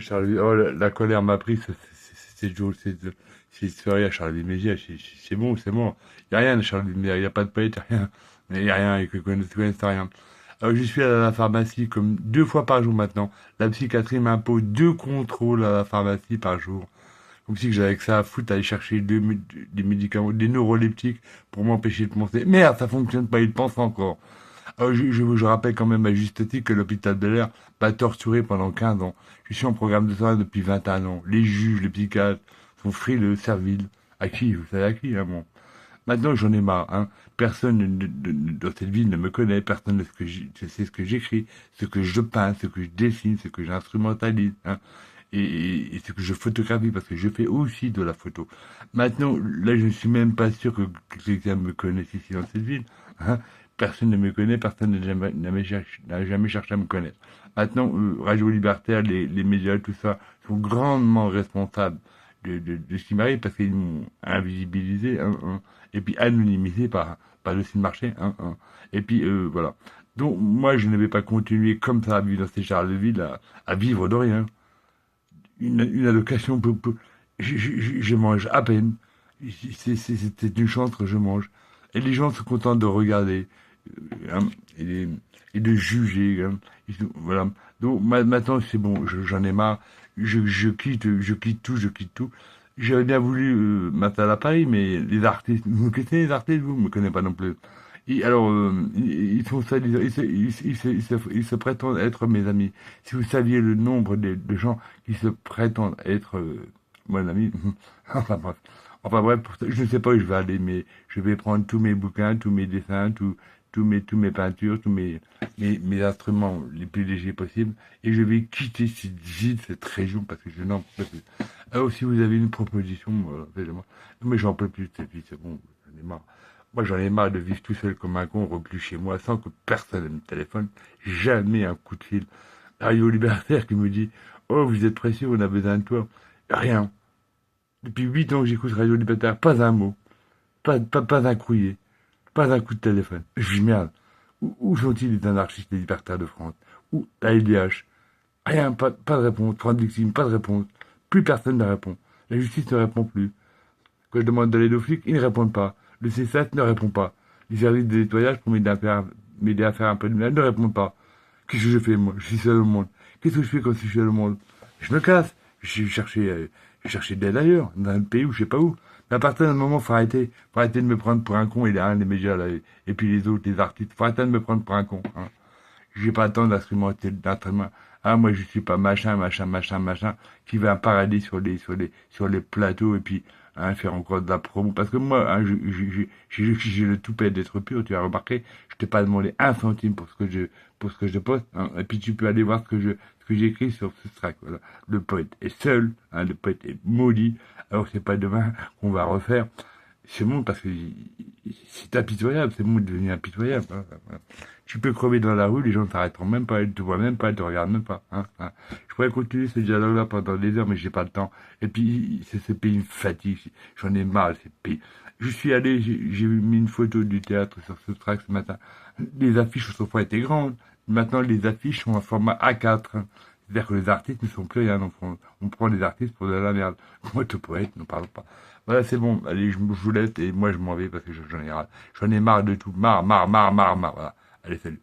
Charles, oh, la colère m'a pris, c'est Joe, c'est une soirée à Charles Mézières, c'est bon, c'est bon. Il n'y a rien de Charles Mézières, il n'y a pas de poète, rien. Il n'y a rien, ils ne connaissent rien. Alors, je suis allé à la pharmacie comme 2 fois par jour maintenant. La psychiatrie m'impose 2 contrôles à la pharmacie par jour. Comme si que j'avais que ça à foutre, aller chercher des médicaments, des neuroleptiques pour m'empêcher de penser. Merde, ça fonctionne pas, il pense encore. Alors, je rappelle quand même à juste titre que l'hôpital de l'air m'a torturé pendant 15 ans. Je suis en programme de soins depuis 21 ans. Les juges, les psychiatres sont frileux, serviles. À qui? Vous savez à qui, hein, bon. Maintenant, j'en ai marre, hein. Personne dans cette ville ne me connaît. Personne ne sait ce que j'écris, ce que je peins, ce que je dessine, ce que j'instrumentalise, hein. Et ce que je photographie, parce que je fais aussi de la photo. Maintenant, là, je ne suis même pas sûr que quelqu'un me connaisse ici dans cette ville, hein. Personne ne me connaît, personne n'a jamais cherché à me connaître. Maintenant, Radio Libertaire, les médias, tout ça, sont grandement responsables de ce qui m'arrive parce qu'ils m'ont invisibilisé, hein, hein, et puis anonymisé par le marché, hein, hein. Et puis, voilà. Donc, moi, je ne vais pas continuer comme ça à vivre dans ces Charleville, à vivre de rien. Une allocation, je mange à peine. C'est une chance que je mange. Et les gens sont contents de regarder, hein, et, et de juger, hein. Voilà. Donc maintenant c'est bon, j'en ai marre. Je quitte tout, je quitte tout. J'avais bien voulu m'installer à Paris, mais les artistes, vous connaissez les artistes, vous ne me connaissez pas non plus. Et alors, ils font ça, ils se prétendent être mes amis. Si vous saviez le nombre de gens qui se prétendent être mon ami, enfin bref. Enfin bref, je ne sais pas où je vais aller, mais je vais prendre tous mes bouquins, tous mes dessins, tous mes peintures, mes instruments les plus légers possibles, et je vais quitter cette ville, cette région, parce que je n'en peux plus. Alors, si vous avez une proposition, voilà, faites-moi. Mais j'en peux plus de cette vie, c'est bon, j'en ai marre. Moi, j'en ai marre de vivre tout seul comme un con, reclus chez moi, sans que personne ne me téléphone, jamais un coup de fil. Radio Libertaire qui me dit, oh, vous êtes précieux, on a besoin de toi. Rien. Depuis 8 ans que j'écoute Radio Libertaire, pas un mot, pas un courrier, pas un coup de téléphone. Je dis merde. Où sont-ils les anarchistes, les libertaires de France? Où la LDH? Rien, pas de réponse. France Victime, pas de réponse. Plus personne ne répond. La justice ne répond plus. Quand je demande de l'aide aux flics, ils ne répondent pas. Le CSAT ne répond pas. Les services de nettoyage pour m'aider à faire un peu de ménage ne répondent pas. Qu'est-ce que je fais, moi? Je suis seul au monde. Qu'est-ce que je fais quand je suis seul au monde? Je me casse. Je cherchais de l'aide ailleurs, dans un pays où je sais pas où. Mais à partir d'un moment, faut arrêter de me prendre pour un con, et derrière les médias, là, et puis les autres, les artistes, faut arrêter de me prendre pour un con, hein. J'ai pas le temps d'instrument. Ah, moi, je suis pas machin, qui va un paradis sur les plateaux, et puis, hein, faire encore de la promo. Parce que moi, hein, j'ai le toupet d'être pur, tu as remarqué, je t'ai pas demandé un centime pour ce que je poste, hein. Et puis, tu peux aller voir ce que j'écris sur ce track, voilà. Le poète est seul, hein, le poète est maudit. Alors, c'est pas demain qu'on va refaire. C'est bon parce que c'est impitoyable, c'est bon de devenir impitoyable, hein, hein. Tu peux crever dans la rue, les gens ne t'arrêteront même pas, ils ne te voient même pas, ils ne te regardent même pas, hein, hein. Je pourrais continuer ce dialogue-là pendant des heures, mais j'ai pas le temps. Et puis, ce pays me fatigue, j'en ai marre de ces pays. Je suis allé, j'ai mis une photo du théâtre sur ce track ce matin. Les affiches autrefois étaient grandes. Maintenant, les affiches sont en format A4, hein. C'est-à-dire que les artistes ne sont plus rien en France. On prend les artistes pour de la merde. Moi, te poète, ne parle pas. Voilà, c'est bon. Allez, je vous laisse et moi, je m'en vais parce que j'en ai marre. J'en ai marre de tout. Marre. Voilà. Allez, salut.